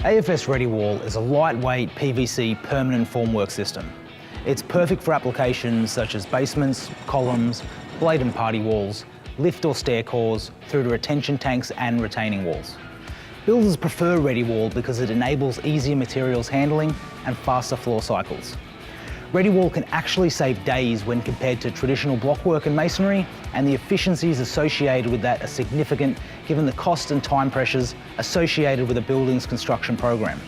AFS Rediwall is a lightweight PVC permanent formwork system. It's perfect for applications such as basements, columns, blade and party walls, lift or stair cores, through to retention tanks and retaining walls. Builders prefer Rediwall because it enables easier materials handling and faster floor cycles. Rediwall can actually save days when compared to traditional blockwork and masonry, and the efficiencies associated with that are significant given the cost and time pressures associated with a building's construction program.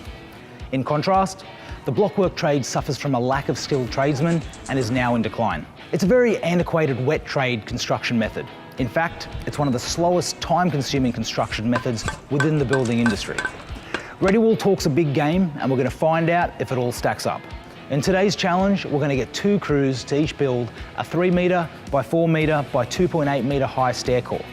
In contrast, the blockwork trade suffers from a lack of skilled tradesmen and is now in decline. It's a very antiquated wet trade construction method. In fact, it's one of the slowest time-consuming construction methods within the building industry. Rediwall talks a big game, and we're going to find out if it all stacks up. In today's challenge, we're going to get 2 crews to each build a 3 metre by 4 metre by 2.8 metre high stair core.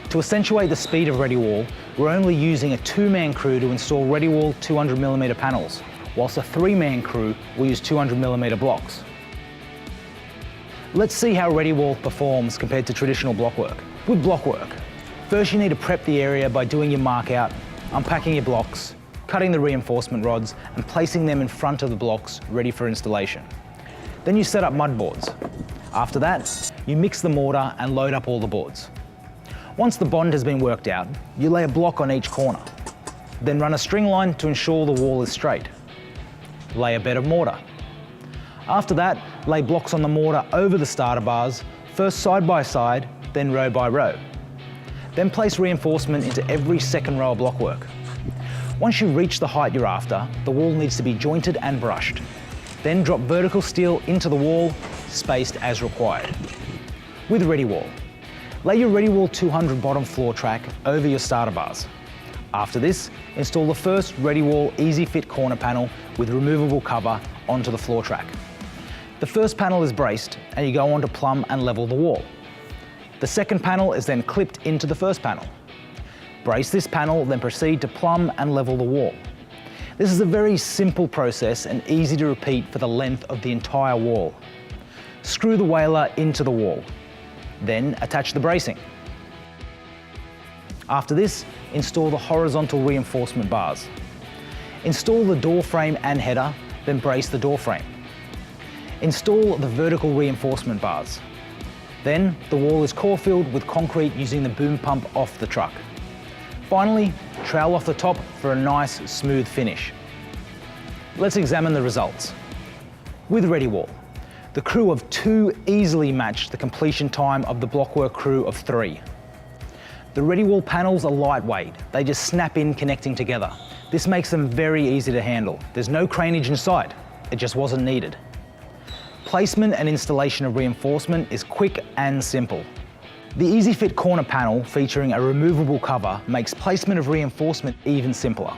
To accentuate the speed of Rediwall, we're only using a 2-man crew to install Rediwall 200mm panels, whilst a 3-man crew will use 200mm blocks. Let's see how Rediwall performs compared to traditional blockwork. With blockwork, first you need to prep the area by doing your mark out, unpacking your blocks, cutting the reinforcement rods and placing them in front of the blocks ready for installation. Then you set up mud boards. After that, you mix the mortar and load up all the boards. Once the bond has been worked out, you lay a block on each corner. Then run a string line to ensure the wall is straight. Lay a bed of mortar. After that, lay blocks on the mortar over the starter bars, first side by side, then row by row. Then place reinforcement into every second row of blockwork. Once you reach the height you're after, the wall needs to be jointed and brushed. Then drop vertical steel into the wall, spaced as required. With Rediwall, lay your Rediwall 200 bottom floor track over your starter bars. After this, install the first Rediwall ezy-fit corner panel with removable cover onto the floor track. The first panel is braced and you go on to plumb and level the wall. The second panel is then clipped into the first panel. Brace this panel, then proceed to plumb and level the wall. This is a very simple process and easy to repeat for the length of the entire wall. Screw the wailer into the wall. Then attach the bracing. After this, install the horizontal reinforcement bars. Install the door frame and header, then brace the door frame. Install the vertical reinforcement bars. Then the wall is core filled with concrete using the boom pump off the truck. Finally, trowel off the top for a nice, smooth finish. Let's examine the results. With Rediwall, the crew of 2 easily matched the completion time of the blockwork crew of 3. The Rediwall panels are lightweight. They just snap in connecting together. This makes them very easy to handle. There's no cranage inside. It just wasn't needed. Placement and installation of reinforcement is quick and simple. The ezy-fit corner panel featuring a removable cover makes placement of reinforcement even simpler.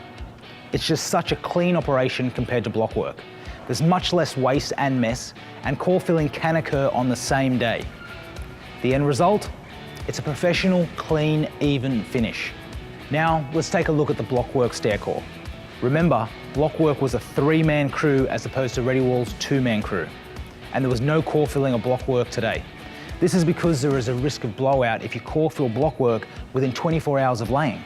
It's just such a clean operation compared to blockwork. There's much less waste and mess, and core filling can occur on the same day. The end result? It's a professional, clean, even finish. Now, let's take a look at the blockwork stair core. Remember, blockwork was a 3-man crew as opposed to Rediwall's 2-man crew, and there was no core filling of blockwork today. This is because there is a risk of blowout if you core fill blockwork within 24 hours of laying.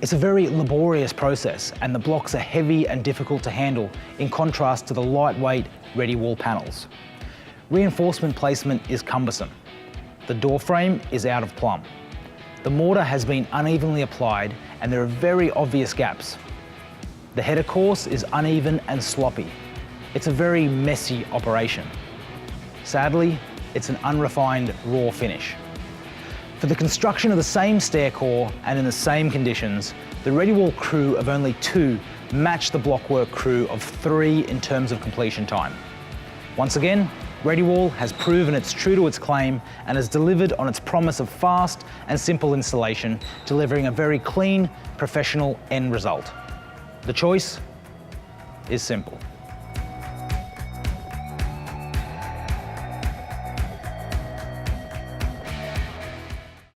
It's a very laborious process, and the blocks are heavy and difficult to handle in contrast to the lightweight Rediwall panels. Reinforcement placement is cumbersome. The door frame is out of plumb. The mortar has been unevenly applied and there are very obvious gaps. The header course is uneven and sloppy. It's a very messy operation. Sadly, it's an unrefined, raw finish. For the construction of the same stair core and in the same conditions, the Rediwall crew of only 2 matched the blockwork crew of 3 in terms of completion time. Once again, Rediwall has proven it's true to its claim and has delivered on its promise of fast and simple installation, delivering a very clean, professional end result. The choice is simple.